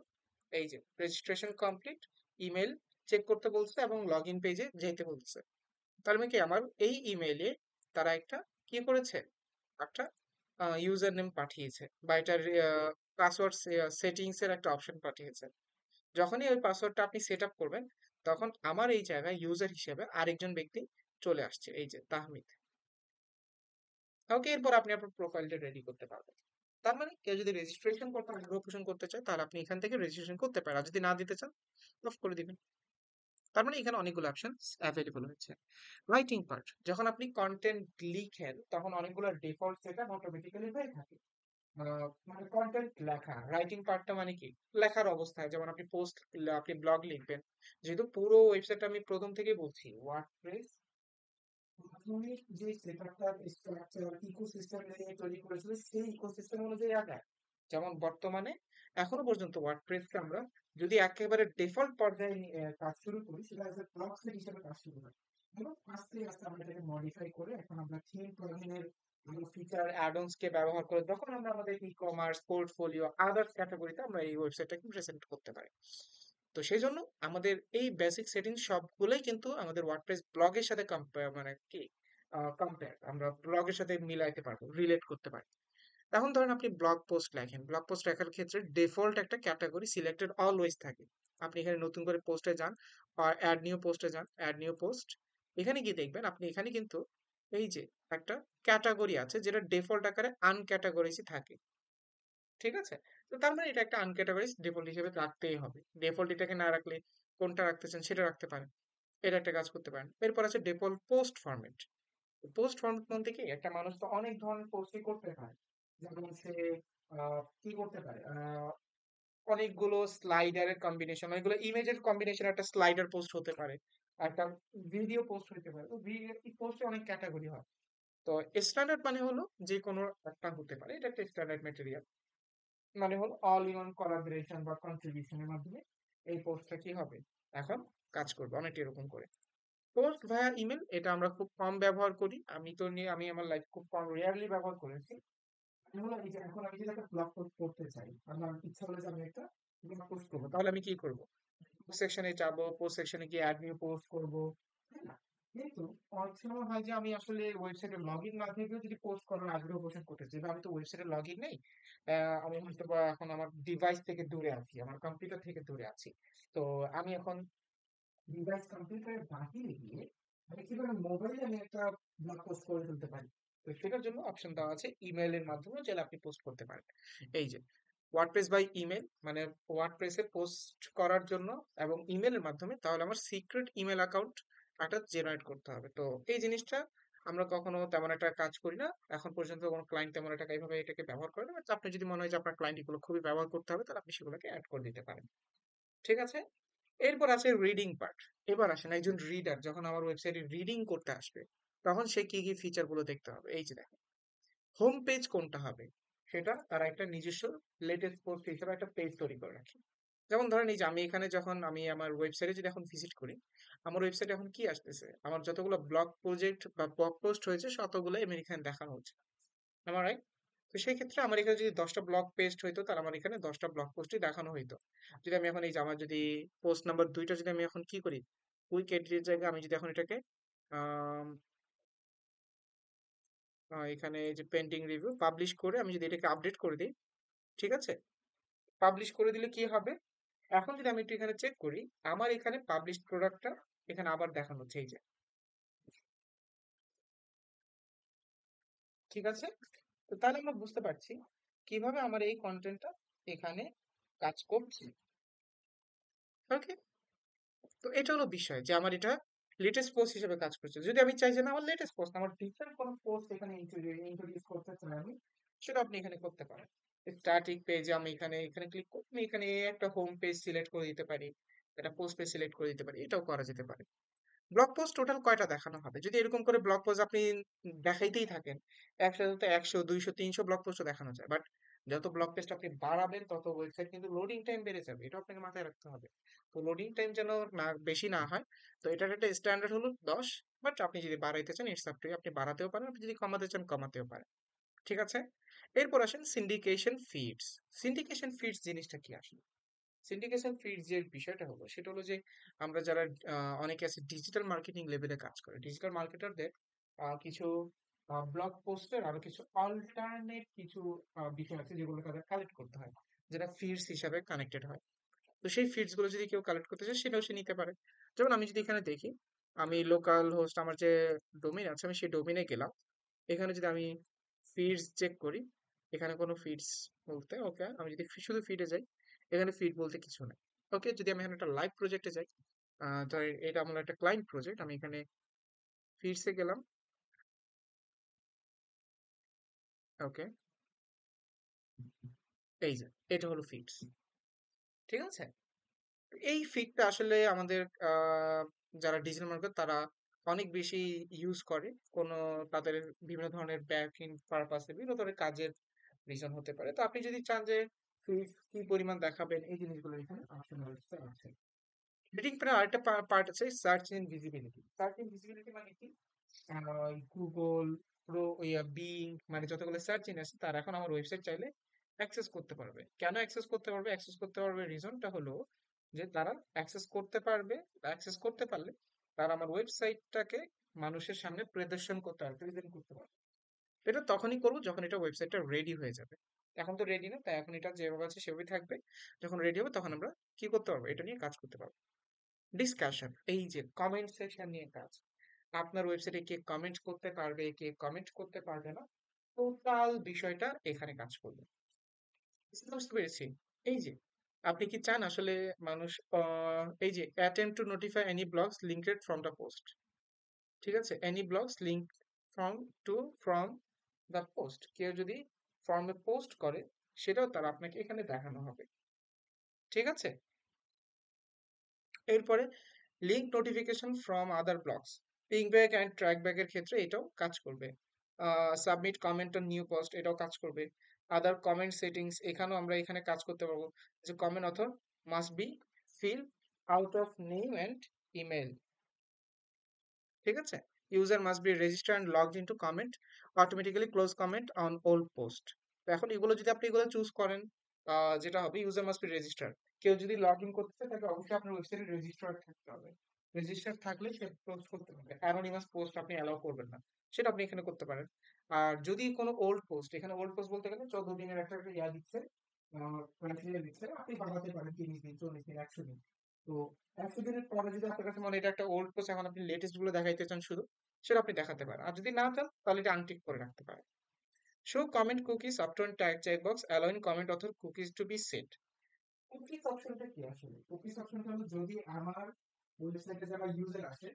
এই যে রেজিস্ট্রেশন কমপ্লিট, ইমেল চেক করতে বলছে এবং লগ ইন পেজে যেতে বলছে। তার মানে কি, আমার এই ইমেইলে তারা একটা কি করেছে, একটা ইউজার নেম পাঠিয়েছে, বা এটার পাসওয়ার্ড সেটিংস এর একটা অপশন পাঠিয়েছে। যখনই ওই পাসওয়ার্ডটা আপনি সেট আপ করবেন, তখন আমার এই জায়গায় ইউজার হিসেবে আরেকজন ব্যক্তি চলে আসছে, এই যে তাহমিদ। ওকে, এরপর আপনি আপনার প্রোফাইলটা রেডি করতে পারবেন। তার মানে কেউ যদি রেজিস্ট্রেশন করতে আগ্রহ পোষণ করতে চায়, তাহলে আপনি এখান থেকে রেজিস্ট্রেশন করতে পারেন, আর যদি না দিতে চান, অফ করে দিবেন। তার মানে এখানে অনেকগুলো অপশন অ্যাভেলেবল হচ্ছে। রাইটিং পার্ট, যখন আপনি কন্টেন্ট লিখেন, তখন অনেকগুলো ডিফল্ট সেটআপ অটোমেটিক্যালি হয়ে থাকে। মানে কন্টেন্ট লেখা, রাইটিং পার্টটা মানে কি, লেখার অবস্থায়, যেমন আপনি পোস্ট, আপনি ব্লগ লিখবেন। যেহেতু পুরো ওয়েবসাইটটা আমি প্রথম থেকে বলছি, ওয়ার্ডপ্রেস প্রাথমিক যে সেটআপটা, স্ট্রাকচার, ইকোসিস্টেম নিয়ে তৈরি করেছিল, সেই ইকোসিস্টেম অনুযায়ী আগায়। যেমন বর্তমানে এখনো পর্যন্ত ওয়ার্ডপ্রেসকে আমরা যদি একেবারে ডিফল্ট পর্যায়ে কাজ শুরু করি, সেটা হচ্ছে ব্লক সেট হিসেবে কাজ শুরু হয়, এবং আস্তে আস্তে আমরা এটাকে মডিফাই করে এখন আমরা থিম প্লাগইনের ফিচার অ্যাডঅনস কে ব্যবহার করে, যখন আমরা আমাদের ই কমার্স পোর্টফোলিও আদার্স ক্যাটাগরিতে আমরা এই ওয়েবসাইটটাকে প্রেজেন্ট করতে পারি। তো সেই জন্য আমাদের এই বেসিক সেটিং সবগুলোই কিন্তু আমাদের ওয়ার্ডপ্রেস ব্লগের সাথে কম্পেয়ার, মানে কি কম্পেয়ার, আমরা ব্লগের সাথে মিলাইতে পারবো, রিলেট করতে পারি। এখন ধরেন আপনি ব্লগ পোস্ট লেখেন, ব্লগ পোস্ট লেখার ক্ষেত্রে ডিফল্ট একটা ক্যাটাগরি সিলেক্টেড অলওয়েজ থাকে। আপনি এখানে নতুন করে পোস্টে যান, আর অ্যাড নিউ পোস্টে যান, অ্যাড নিউ পোস্ট, এখানে গিয়ে দেখবেন আপনি এখানে কিন্তু এই যে একটা ক্যাটাগরি আছে যেটা ডিফল্ট আকারে আনক্যাটাগরিজই থাকে। ঠিক আছে? তো তার মানে এটা একটা আনক্যাটাগরাইজ ডিফল্ট হিসেবে রাখতেই হবে। ডিফল্ট এটাকে না রাখলে কোনটা রাখতে চান সেটা রাখতে পারেন। এটা একটা কাজ করতে পারেন। এরপর আছে default post format. Post format বলতে কি, একটা মানুষ তো অনেক ধরনের পোস্টই করতে পারে। যেমন সে কি করতে পারে, অনেকগুলো স্লাইডারের কম্বিনেশন, অনেকগুলো ইমেজের কম্বিনেশন একটা স্লাইডার পোস্ট হতে পারে, একটা ভিডিও পোস্ট হতে পারে। তো পোস্টে অনেক ক্যাটাগরি হয়। তো স্ট্যান্ডার্ড মানে হলো যে কোনো একটা হতে পারে, এটা একটা স্ট্যান্ডার্ড ম্যাটেরিয়াল। মানে হলো অল ইন ওয়ান কোলাবোরেশন বা কন্ট্রিবিউশনের মাধ্যমে এই পোস্টটা কি হবে, এখন কাজ করবে অনেকটা এরকম করে। পোস্ট ভায়া ইমেল, এটা আমরা খুব কম ব্যবহার করি। আমি আমার লাইফ খুব কম রেয়ারলি ব্যবহার করেছি। আমি হলো এই যে এখন আমি যদি একটা ব্লগ পোস্ট করতে চাই, আমার ইচ্ছা হলো যে আমি একটা ব্লগ পোস্ট করবো, তাহলে আমি কি করব? পোস্ট সেকশনে যাব, পোস্ট সেকশনে গিয়ে অ্যাড নিউ পোস্ট করব, তাই না? কিন্তু অনেক সময় হয় যে আমি আসলে ওয়েবসাইটে লগ ইন না থেকেও যদি পোস্ট করার আগ্রহ পোষণ করতে চাই, বা আমি তো ওয়েবসাইটে লগ ইন নেই, আমি হয়তো বা এখন আমার ডিভাইস থেকে দূরে আছি, আমার কম্পিউটার থেকে দূরে আছি। তো আমি এখন ডিভাইস কম্পিউটারের বাহিরে গিয়ে আমি কিভাবে মোবাইলে আমি একটা ব্লগ পোস্ট করে ফেলতে পারি? তো সেটার জন্য অপশন দেওয়া আছে ইমেইলের মাধ্যমে, চাইলে আপনি পোস্ট করতে পারেন। এই যে ওয়ার্ডপ্রেস বাই ইমেল, মানে ওয়ার্ডপ্রেসে পোস্ট করার জন্য এবং ইমেলের মাধ্যমে, তাহলে আমার সিক্রেট ইমেল অ্যাকাউন্ট একটা জেনারেট করতে হবে। তো এই জিনিসটা আমরা কখনো তেমন একটা কাজ করি না এখন পর্যন্ত, কোনো ক্লায়েন্ট তেমন একটা এইভাবে এটাকে ব্যবহার করে না। But আপনি যদি মনে হয় যে আপনার ক্লায়েন্ট এগুলো খুবই ব্যবহার করতে হবে, তাহলে আপনি সেগুলোকে অ্যাড করে দিতে পারেন। ঠিক আছে? এরপর আছে রিডিং পার্ট। এবার আসেন একজন রিডার যখন আমার ওয়েবসাইটে রিডিং করতে আসবে, তখন সে কি কি ফিচার গুলো দেখতে হবে। এই যে দেখেন, হোম পেজ কোনটা হবে সেটা তারা একটা নিজস্ব লেটেস্ট পোস্ট হিসেবে একটা পেজ তৈরি করে রাখে। যেমন ধরেন এই যে আমি এখানে যখন আমি আমার ওয়েবসাইটে যদি এখন ভিজিট করি, আমার ওয়েবসাইটে এখন কি আসতেছে, আমার যতগুলো ব্লগ প্রজেক্ট বা ব্লগ পোস্ট হয়েছে ততগুলো আমার এখানে দেখানো হচ্ছে। আমার রাইট? তো সেই ক্ষেত্রে আমার এখানে যদি 10টা ব্লগ পেস্ট হইতো, তাহলে আমার এখানে 10টা ব্লগ পোস্টই দেখানো হইতো। যদি আমি এখন এই যে আমার যদি পোস্ট নাম্বার 2টা যদি আমি এখন কি করি, কুইক এডিটের জায়গায় আমি যদি এখন এটাকে আম, এখানে এই যে পেন্টিং রিভিউ পাবলিশ করে আমি যদি এটাকে আপডেট করে দিই, ঠিক আছে? পাবলিশ করে দিলে কি হবে, এখন যদি আমি একটু এখানে চেক করি, আমার এখানে পাবলিশ প্রোডাক্টটা এখানে আবার দেখানো হচ্ছে, এই যে, ঠিক আছে? তো তাহলে আমরা বুঝতে পারছি কিভাবে আমার এই কন্টেন্টটা এখানে কাজ করছে। ওকে, তো এটা হলো বিষয় যে আমার এটা লেটেস্ট পোস্ট হিসেবে কাজ করছে। যদি আমি চাই যে না, আমার লেটেস্ট পোস্ট, আমার ডিফারেন্ট কোনো পোস্ট এখানে ইন্ট্রোডিউস করতে চাই আমি, সেটা আপনি এখানে করতে পারেন। স্ট্যাটিক পেজে আমি এখানে এখানে ক্লিক করে আমি এখানে একটা হোম পেজ সিলেক্ট করে দিতে পারি, একটা পোস্ট পেজ সিলেক্ট করে দিতে পারি, এটাও করা যেতে পারে। ব্লগ পোস্ট টোটাল কয়টা দেখানো হবে, যদি এরকম করে ব্লগ পোস্ট আপনি দেখাইতেই থাকেন, একসাথে তো 100 200 300 ব্লগ পোস্টও দেখানো যায়, বাট যত ব্লগ পোস্ট আপনি বাড়াবেন তত ওয়েবসাইট কিন্তু লোডিং টাইম বেড়ে যাবে, এটা আপনাকে মাথায় রাখতে হবে। তো লোডিং টাইম যেন না বেশি না হয়, তো এটার একটা স্ট্যান্ডার্ড হলো 10, বাট আপনি যদি বাড়াইতে চান ইটস আপ টু ইউ, আপনি বাড়াতেও পারেন, আপনি যদি কমাতে চান কমাতেও পারেন। ঠিক আছে? এরপর আসেন সিন্ডিকেশন ফিডস। সিন্ডিকেশন ফিডস জিনিসটা কি আসলে? সিন্ডিকেশন ফিড যে বিষয়টা হলো সেটা হলো যে আমরা যারা অনেকে আছে ডিজিটাল মার্কেটিং লেভেলে কাজ করে, ডিজিটাল মার্কেটারদের কিছু ব্লগ পোস্টের আরো কিছু অল্টারনেট কিছু বিষয় আছে যেগুলো তাদের কালেক্ট করতে হয়, যেটা ফিডস হিসাবে কানেক্টেড হয়। তো সেই ফিডস গুলো যদি কেউ কালেক্ট করতে চায় সেটাও সে নিতে পারে। যেমন আমি যদি এখানে দেখি, আমি লোকাল হোস্ট আমার যে ডোমেইন আছে আমি সেই ডোমেইনে গেলাম, এখানে যদি আমি ফিডস চেক করি, এখানে কোনো ফিডস বলতে, ওকে আমি যদি শুধু ফিডে যাই, এখানে ফিড বলতে কিছু নেই। ওকে, যদি আমি এখানে একটা লাইভ প্রজেক্টে যাই, তো এটা আমার একটা ক্লায়েন্ট প্রজেক্ট, আমি এখানে ফিডসে গেলাম। ওকে, এই যে এটা হলো ফিডস। ঠিক আছে? এই ফিডটা আসলে আমাদের যারা ডিজিটাল মার্কেট তারা অনেক বেশি ইউজ করে, কোনো তাদের বিভিন্ন ধরনের ব্যাকিং পারপাসে বিভিন্ন ধরনের কাজের রিজন হতে পারে। তো আপনি যদি চান যে feeds কি পরিমাণ দেখাবেন, এই জিনিসগুলো এখানে অপশন আছে। রেটিং প্যানেল আরেকটা পার্ট আছে, search engine visibility. Search engine visibility মানে কি, গুগল, বিং, মানে যতগুলো সার্চ ইঞ্জিন আছে তারা এখন আমার ওয়েবসাইট চাইলে অ্যাক্সেস করতে পারবে। কেন অ্যাক্সেস করতে পারবে? অ্যাক্সেস করতে পারবে রিজনটা হলো যে তারা অ্যাক্সেস করতে পারবে, অ্যাক্সেস করতে পারলে তারা আমার ওয়েবসাইটটাকে মানুষের সামনে প্রদর্শন করতে পারবে, প্রেজেন্ট করতে পারবে। এটা তখনই করবো যখন এটা ওয়েবসাইটটা রেডি হয়ে যাবে। এখন তো রেডি না, তাই এখন এটা যেভাবে আছে সেভাবেই থাকবে। যখন রেডি হবে তখন আমরা কি করতে পারবো, এটা নিয়ে কাজ করতে পারবো। ডিসকাশন, এই যে কমেন্ট সেকশন নিয়ে কাজ। আপনার ওয়েবসাইটে কে কমেন্ট করতে পারবে, কে কমেন্ট করতে পারবে না, টোটাল বিষয়টা এখানে কাজ করবে। বুঝতে পেরেছি। এই যে আপনি কি চান আসলে মানুষ এই যে attempt to notify any blogs linked from the post, ঠিক আছে, any blogs link from from the post, কেউ যদি ফর্মে পোস্ট করে সেটাও তার আপনাকে এখানে দেখানো হবে, ঠিক আছে। এরপরে link notification from other blogs, ping back and track ব্যাকের ক্ষেত্রে এটাও কাজ করবে। Submit comment on new post, এটাও কাজ করবে। আদার কমেন্ট সেটিংস, এখানেও আমরা এখানে কাজ করতে পারবো যে comment author must be fill out of name and email, ঠিক আছে। User must be register and logged into comment, automatically close comment on old post. তো এখন এগুলো যদি আপনি এগুলো চুজ করেন, যেটা হবে ইউজার মাস্ট বি রেজিস্টার, কেউ যদি লগ ইন করতে চায় তাকে অবশ্যই আপনার ওয়েবসাইটে রেজিস্টার থাকতে হবে। রেজিস্টার থাকলে সে পোস্ট করতে পারবে, অ্যানোনিমাস পোস্ট আপনি অ্যালাউ করবেন না, সেটা আপনি এখানে করতে পারেন। আর যদি কোনো ওল্ড পোস্ট, এখানে ওল্ড পোস্ট বলতে গেলে 14 দিনের একটা একটা ইয়া দিচ্ছে, ক্রাইটেরিয়া দিচ্ছে, আপনি বাড়াতে পারেন 30 দিন, 40 দিন, 100 দিন। তো 100 দিনের পরে যদি আপনার কাছে মনে হয় এটা একটা ওল্ড পোস্ট, এখন আপনি লেটেস্ট গুলো দেখাইতে চান শুধু, সেটা আপনি দেখাতে পারেন। আর যদি না চান তাহলে এটা আনটিক করে রাখতে পারেন। Show comment cookies after tag checkbox allowing comment author cookies to be set. Cookies অপশনটা কি আসলে? কুকিজ অপশনটা হলো যদি আমার ওয়েবসাইটে যারা ইউজার আসে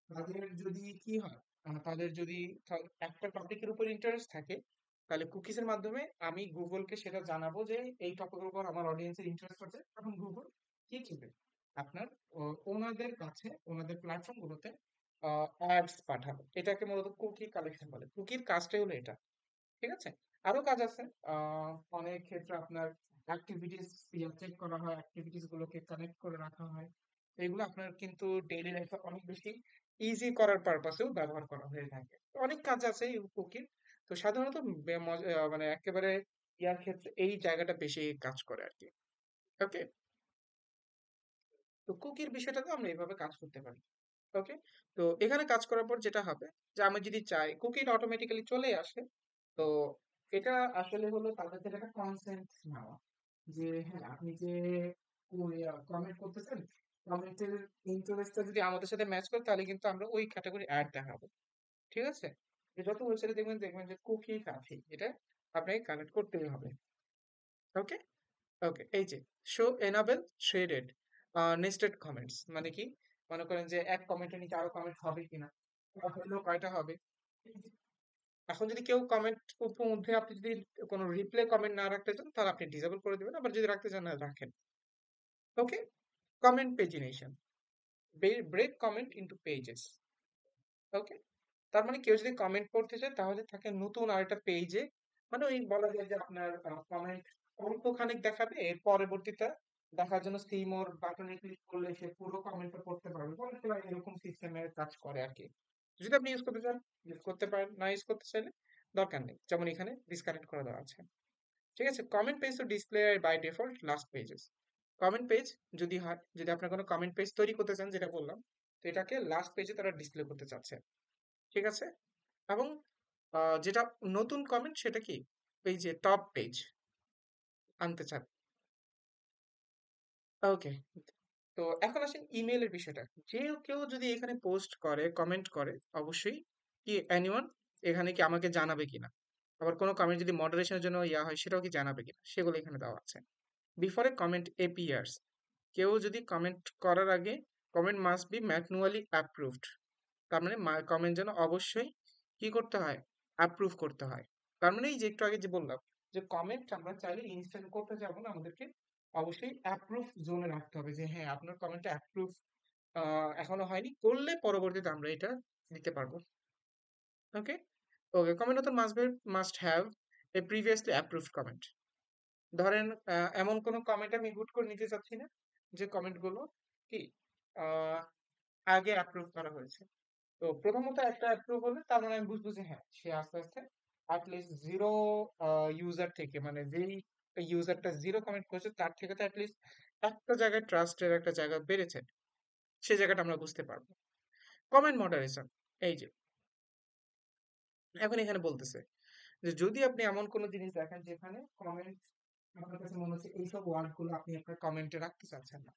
তাদের যদি কি হয়, তাদের যদি একটা টপিকের উপর ইন্টারেস্ট থাকে, তাহলে কুকিজের মাধ্যমে আমি গুগলকে সেটা জানাবো যে এই টপিকের উপর আমার অডিয়েন্সের ইন্টারেস্ট আছে, তখন গুগল কি করবে, আপনার ওনাদের কাছে, ওনাদের প্ল্যাটফর্ম গুলোতে অ্যাডস পাঠাবে। এটাকে মূলত কুকি কালেকশন বলে, কুকির কাজটাই হলো এটা, ঠিক আছে। আরো কাজ আছে, অনেক ক্ষেত্রে আপনার অ্যাক্টিভিটিস চেক করা হয়, অ্যাক্টিভিটিস গুলোকে কানেক্ট করে রাখা হয়। তো এগুলো আপনার কিন্তু ডেইলি লাইফে অনেক বেশি ইজি করার পারপাসেও ব্যবহার করা হয়ে থাকে। তো অনেক কাজ আছে এই কুকির। তো সাধারণত মানে একেবারে ইয়ার ক্ষেত্রে এই জায়গাটা বেশি কাজ করে আর কি। ওকে, তো কুকির বিষয়টাতে আমরা এইভাবে কাজ করতে পারি। ওকে, তো এখানে কাজ করার পর যেটা হবে যে আমি যদি চাই কুকিটা অটোমেটিক্যালি চলে আসে, তো এটা আসলে হলো তাদের থেকে একটা কনসেন্ট নেওয়া, যে হ্যাঁ আপনি যে কমেন্ট করতেছেন, কমেন্টের ইন্টারেস্টটা যদি আমাদের সাথে ম্যাচ করে তাহলে কিন্তু আমরা ওই ক্যাটাগরি অ্যাড দেখাবো, ঠিক আছে। যে যত ওয়েবসাইটে দেখবেন দেখবেন যে কুকি আছে, এটা আপনাকে কানেক্ট করতেই হবে। ওকে, ওকে, এই যে শো এনাবেল শেডেড নেস্টেড কমেন্টস মানে কি, মনে করেন যে এক কমেন্টের নিচে আরো কমেন্ট হবে কিনা, হলো কয়টা হবে। এখন যদি কেউ কমেন্ট মধ্যে আপনি যদি কোনো রিপ্লে কমেন্ট না রাখতে চান তাহলে আপনি ডিসেবল করে দিবেন, আবার যদি রাখতে চান না রাখেন। Okay, comment pagination, break comment into pages. Okay, তার মানে কেউ যদি কমেন্ট করতে চায় তাহলে তাকে নতুন আরেকটা পেজে, মানে ওই বলা যায় যে আপনার কমেন্ট অল্প খানিক দেখাবে, এর পরবর্তীতে দেখার জন্য সি মোর বাটনে ক্লিক করলে সে পুরো কমেন্টটা পড়তে পারবে, অনেকটা এরকম সিস্টেমের কাজ করে আর কি। যদি আপনি ইউজ করতে চান ইউজ করতে পারেন, না ইউজ করতে চাইলে দরকার নেই, যেমন এখানে ডিসকানেক্ট করে দেওয়া আছে, ঠিক আছে। কমেন্ট পেজ তো display by default last pages. Comment page যদি হয়, যদি আপনার কোনো কমেন্ট পেজ তৈরি করতে চান যেটা বললাম, তো এটাকে লাস্ট পেজে তারা ডিসপ্লে করতে চাচ্ছে, ঠিক আছে। এবং যেটা নতুন কমেন্ট সেটা কি এই যে টপ পেজ আনতে চান। ওকে, তো এখন আসেন ইমেইলের বিষয়টা। যে কেউ যদি এখানে পোস্ট করে, কমেন্ট করে, অবশ্যই কি এনিওয়ান এখানে কি আমাকে জানাবে কিনা, আবার কোনো কমেন্ট যদি মডারেশনের জন্য ইয়া হয় সেটাও কি জানাবে কিনা, সেগুলো এখানে দেওয়া আছে। বিফোর এ কমেন্ট এপিয়ার্স, কেউ যদি কমেন্ট করার আগে comment must be manually approved, তার মানে কমেন্ট যেন অবশ্যই কি করতে হয়, অ্যাপ্রুভ করতে হয়। তার মানে এই যে একটু আগে যে বললাম যে কমেন্ট আমরা চাইলে ইনস্ট্যান্ট করতে যাবো না, আমাদেরকে অবশ্যই অ্যাপ্রুভ জোনে রাখতে হবে, যে হ্যাঁ আপনার কমেন্টটা অ্যাপ্রুভ এখনো হয়নি, করলে পরবর্তীতে আমরা এটা দিতে পারবো। Okay, okay, comment author must have a previously approved comment. ধরেন এমন কোনো কমেন্ট আমি হুট করে নিতে চাচ্ছি না যে কমেন্ট গুলো কি আহ, আগে অ্যাপ্রুভ করা হয়েছে। তো প্রথমত একটা অ্যাপ্রুভ হলে তার মানে আমি বুঝবো যে হ্যাঁ সে আস্তে আস্তে অ্যাটলিস্ট জিরো ইউজার থেকে, মানে যেই ইউজারটা জিরো কমেন্ট করেছে তার থেকে তো অ্যাটলিস্ট একটা জায়গায় ট্রাস্টের একটা জায়গা বেড়েছে, সেই জায়গাটা আমরা বুঝতে পারবো। কমেন্ট মডারেশন, এই যে এখন এখানে বলতেছে যে যদি আপনি এমন কোনো জিনিস দেখেন যেখানে কমেন্ট আপনার কাছে মনে হচ্ছে এইসব ওয়ার্ড গুলো আপনি আপনার কমেন্টে রাখতে চাচ্ছেন না,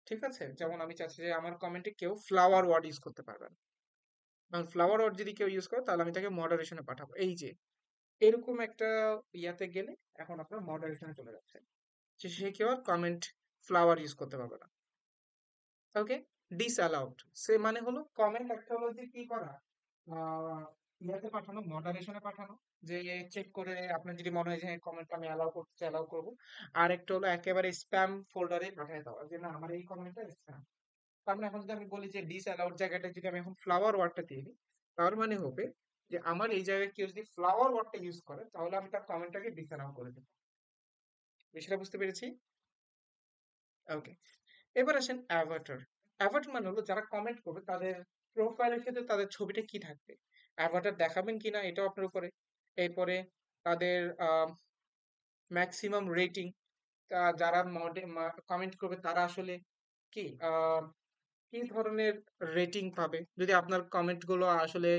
ঠিক আছে? যেমন আমি চাচ্ছি যে আমার কমেন্টে কেউ ফ্লাওয়ার ওয়ার্ড ইউজ করতে পারবে না, কারণ ফ্লাওয়ার ওয়ার্ড যদি কেউ ইউজ করে তাহলে আমি তাকে মডারেশনে পাঠাবো। এই যে এরকম একটা ইয়াতে গেলে এখন আপনার মডারেশনে চলে যাচ্ছে, যে সে কেউ আর কমেন্ট ফ্লাওয়ার ইউজ করতে পারবে না। ওকে, ডিসঅ্যালাউড সে মানে হলো কমেন্ট একটা হলো যে কি করা, ইয়াতে পাঠানো, মডারেশনে পাঠানো, যে চেক করে আপনার যদি মনে হয় যে কমেন্ট আমি অ্যালাউ করতে চাই অ্যালাউ করবো। আর একটা হলো একেবারে স্প্যাম ফোল্ডারে পাঠিয়ে দেওয়া, যে না আমার এই কমেন্টটা স্প্যাম। তার মানে এখন যদি আমি বলি যে ডিসঅ্যালাউড জায়গাটা যদি আমি এখন ফ্লাওয়ার ওয়ার্ডটা দিয়ে দিই, তার মানে হবে যে আমার এই জায়গায় কেউ যদি ফ্লাওয়ার ওয়ার্ডটা ইউজ করে তাহলে আমি তার কমেন্টটাকে ডিসঅ্যালাউ করে দেবো। বিষয়টা বুঝতে পেরেছি? ওকে, এবার আসেন অ্যাভাটার। অ্যাভাটার মানে হলো যারা কমেন্ট করবে তাদের প্রোফাইলের ক্ষেত্রে তাদের ছবিটা কি থাকবে, অ্যাভাটার দেখাবেন কিনা এটাও আপনার উপরে। এরপরে তাদের ম্যাক্সিমাম রেটিং, যারা কমেন্ট করবে তারা আসলে কি কি ধরনের রেটিং পাবে, যদি আপনার কমেন্ট গুলো আসলে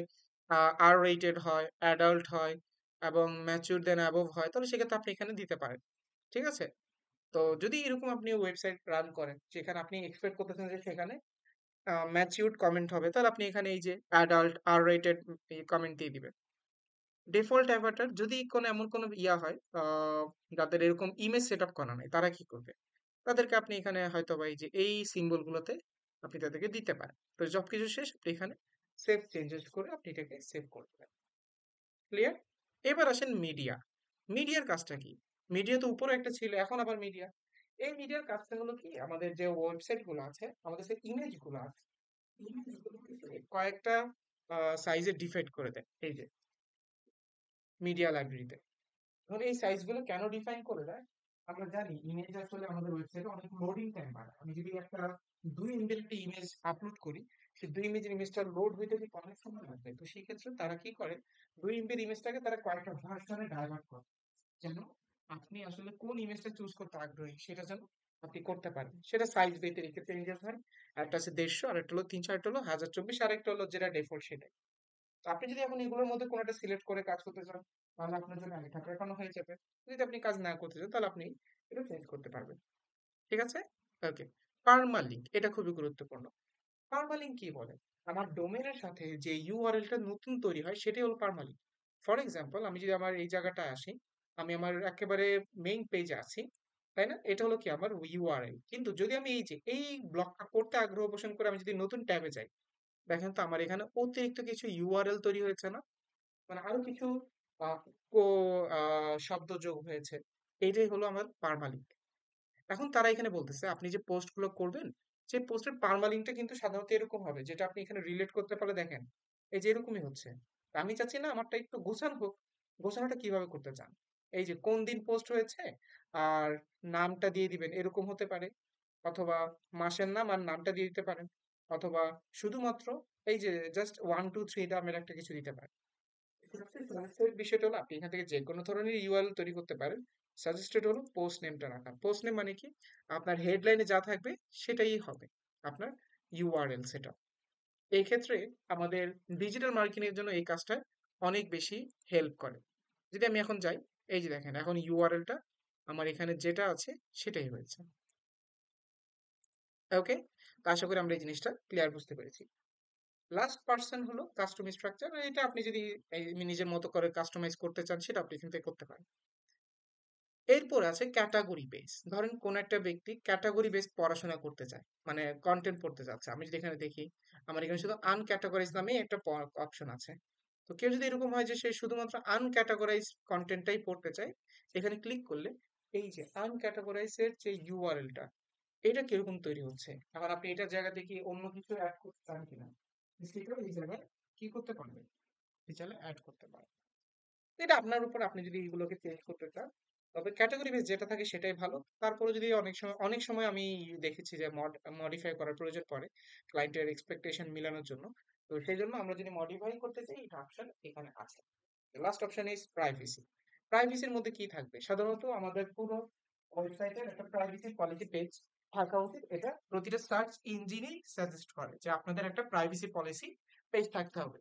আর রেটেড হয়, অ্যাডাল্ট হয় এবং ম্যাচিউর দেন অ্যাবভ হয়, তাহলে সেক্ষেত্রে আপনি এখানে দিতে পারেন, ঠিক আছে? তো যদি এরকম আপনি ওয়েবসাইট রান করেন যেখানে আপনি এক্সপেক্ট করতেছেন যে সেখানে ম্যাচিউরড কমেন্ট হবে, তাহলে আপনি এখানে এই যে অ্যাডাল্ট আর রেটেড কমেন্ট দিয়ে দিবেন। ডিফল্ট অ্যাভাটার যদি কোনো এমন কোনো ইয়া হয়, যাদের এরকম ইমেজ সেট আপ করা নাই, তারা কি করবে, তাদেরকে আপনি এখানে হয়তো বা এই যে এই সিম্বল গুলোতে আপনি তাদেরকে দিতে পারেন। তো সবকিছু শেষ, আপনি এখানে সেভ চেঞ্জেস করে আপনি এটাকে সেভ করতে পারেন। ক্লিয়ার? এবার আসেন মিডিয়া। মিডিয়ার কাজটা কি? মিডিয়া তো উপরে একটা ছিল, এখন আবার মিডিয়া। এই মিডিয়ার কাজটা হলো কি, আমাদের যে ওয়েবসাইট গুলো আছে, আমাদের যে ইমেজ গুলো আছে, ইমেজ গুলোকে কয়েকটা সাইজে ডিভাইড করে দেয় এই যে মিডিয়া লাইব্রেরিতে। এখন এই সাইজ গুলো কেন ডিফাইন করে দেয়? আমরা জানি ইমেজ আসলে আমাদের ওয়েবসাইটে অনেক লোডিং টাইম বাড়ায়। আমি যদি একটা 2 MB একটা ইমেজ আপলোড করি, সেই 2 MB ইমেজটা লোড হইতে কিন্তু অনেক সময় লাগবে। তো সেই ক্ষেত্রে তারা কি করে, 2 MB ইমেজটাকে তারা কয়েকটা ভার্সনে ডাইভার্ট করে, যেন আপনি আসলে কোন ইমেজটা চুজ করতে আগ্রহী সেটা যেন আপনি করতে পারেন। সেটা সাইজ ব্যতিরিক্ত চেঞ্জেস হয়। একটা আছে 150, আর একটা হলো 300, আর একটা হলো 1024, আর একটা হলো যেটা ডিফল্ট সেটা। তো আপনি যদি এখন এগুলোর মধ্যে কোনোটা সিলেক্ট করে কাজ করতে চান, তাহলে আপনার জন্য আগে থাকা রাখানো হয়ে যাবে। যদি আপনি কাজ না করতে চান তাহলে আপনি এটা চেঞ্জ করতে পারবেন, ঠিক আছে? ওকে, পারমালিঙ্ক এটা খুবই গুরুত্বপূর্ণ। পারমালিঙ্ক কি বলে? আমার ডোমেনের সাথে যে ইউআরএলটা নতুন তৈরি হয় সেটাই হলো পারমালিঙ্ক। ফর এক্সাম্পল আমি যদি আমার এই জায়গাটায় আসি, আমি আমার একেবারে মেইন পেজে আছি, তাই না? এটা হলো কি আমার ইউআরএল। কিন্তু যদি আমি এই যে এই ব্লকটা করতে আগ্রহ পোষণ করে আমি যদি নতুন ট্যাবে যাই, দেখেন তো আমার এখানে অতিরিক্ত কিছু ইউআরএল তৈরি হয়েছে না, মানে আরো কিছু আহ, শব্দ যোগ হয়েছে। এইটাই হলো আমার পারমালিঙ্ক। এখন তারা এখানে বলতেছে আপনি যে পোস্ট গুলো করবেন, সেই পোস্টের পারমালিঙ্কটা কিন্তু সাধারণত এরকম হবে, যেটা আপনি এখানে রিলেট করতে পারলে দেখেন এই যে এরকমই হচ্ছে। তা আমি চাচ্ছি না আমারটা একটু গোছানো হোক। গোছানোটা কিভাবে করতে চান? এই যে কোন দিন পোস্ট হয়েছে আর নামটা দিয়ে দিবেন, এরকম হতে পারে। অথবা মাসের নাম আর নামটা দিয়ে দিতে পারেন। অথবা শুধুমাত্র এই যে জাস্ট 1 2 3 নামের একটা কিছু দিতে পারেন। সাজেস্টেড বিষয়টা হলো আপনি এখান থেকে যে কোনো ধরনের ইউআরএল তৈরি করতে পারেন। সাজেস্টেড হলো পোস্ট নেমটা রাখা। পোস্ট নেম মানে কি, আপনার হেডলাইনে যা থাকবে সেটাই হবে আপনার ইউআরএল সেটা। এই ক্ষেত্রে আমাদের ডিজিটাল মার্কেটিং এর জন্য এই কাজটা অনেক বেশি হেল্প করে। যদি আমি এখন যাই, এই যে দেখেন এখন ইউআরএলটা আমার এখানে যেটা আছে সেটাই হয়েছে। ওকে, তো আশা করি আমরা এই জিনিসটা ক্লিয়ার বুঝতে পেরেছি। লাস্ট পার্সন হলো কাস্টম স্ট্রাকচার। এটা আপনি যদি নিজের মতো করে কাস্টমাইজ করতে চান সেটা আপনি এখান থেকে করতে পারেন। এরপর আছে ক্যাটাগরি বেস। ধরেন কোন একটা ব্যক্তি ক্যাটাগরি বেস পড়াশোনা করতে চায়, মানে কন্টেন্ট পড়তে চাচ্ছে। আমি যদি এখানে দেখি আমার এখানে শুধু আনক্যাটাগরাইজ নামে একটা অপশন আছে। তো কেউ যদি এরকম হয় যে সে শুধুমাত্র আনক্যাটাগরাইজ কন্টেন্টটাই পড়তে চায়, এখানে ক্লিক করলে এই যে আনক্যাটাগরাইজ এর যে ইউআরএলটা, এটা কিরকম তৈরি হচ্ছে, এখন আপনি এটার জায়গাতে কি অন্য কিছু অ্যাড করতে চান কিনা, সেটাও এই জায়গায় কি করতে পারবেন, এই চাইলে অ্যাড করতে পারেন। এটা আপনার উপর, আপনি যদি এগুলোকে চেঞ্জ করতে চান। তবে ক্যাটাগরি বেস যেটা থাকে সেটাই ভালো। তারপরে যদি অনেক সময় আমি দেখেছি যে মডিফাই করার প্রয়োজন পড়ে ক্লায়েন্টের এক্সপেকটেশন মিলানোর জন্য। তো সেই জন্য আমরা যদি মডিফাই করতে চাই, এটা অপশন এখানে আছে। Last option is privacy. প্রাইভেসির মধ্যে কি থাকবে, সাধারণত আমাদের পুরো ওয়েবসাইটের একটা প্রাইভেসি পলিসি পেজ থাকা উচিত। এটা প্রতিটা সার্চ ইঞ্জিনই সাজেস্ট করে যে আপনাদের একটা প্রাইভেসি পলিসি পেজ থাকতে হবে।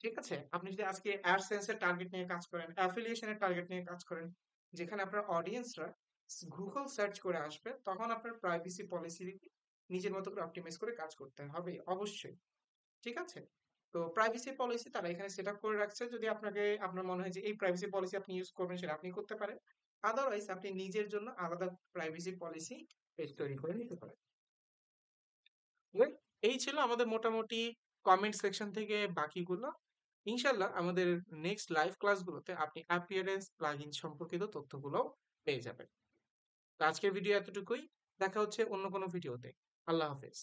ঠিক আছে? আপনি যদি আজকে AdSense এর টার্গেট নিয়ে কাজ করেন, অ্যাফিলিয়েশন এর টার্গেট নিয়ে কাজ করেন, যেখানে আপনার অডিয়েন্সরা গুগল সার্চ করে আসবে, তখন আপনার প্রাইভেসি পলিসি নিজের মতো করে অপটিমাইজ করে কাজ করতে হবে অবশ্যই। ঠিক আছে? তো প্রাইভেসি পলিসি তারা এখানে সেট আপ করে রাখছে। যদি আপনার মনে হয় যে এই প্রাইভেসি পলিসি আপনি ইউজ করবেন, সেটা আপনি করতে পারেন। আদারওয়াইজ আপনি নিজের জন্য আলাদা প্রাইভেসি পলিসি পেজ তৈরি করে নিতে পারেন। Well, এই ছিল আমাদের মোটামুটি কমেন্ট সেকশন থেকে বাকিগুলো। ইনশাল্লাহ আমাদের নেক্সট লাইভ ক্লাসগুলোতে আপনি অ্যাপিয়ারেন্স প্লাগইন সম্পর্কিত তথ্যগুলো পেয়ে যাবেন। তো আজকের ভিডিও এতটুকুই। দেখা হচ্ছে অন্য কোনো ভিডিওতে। আল্লাহ হাফেজ।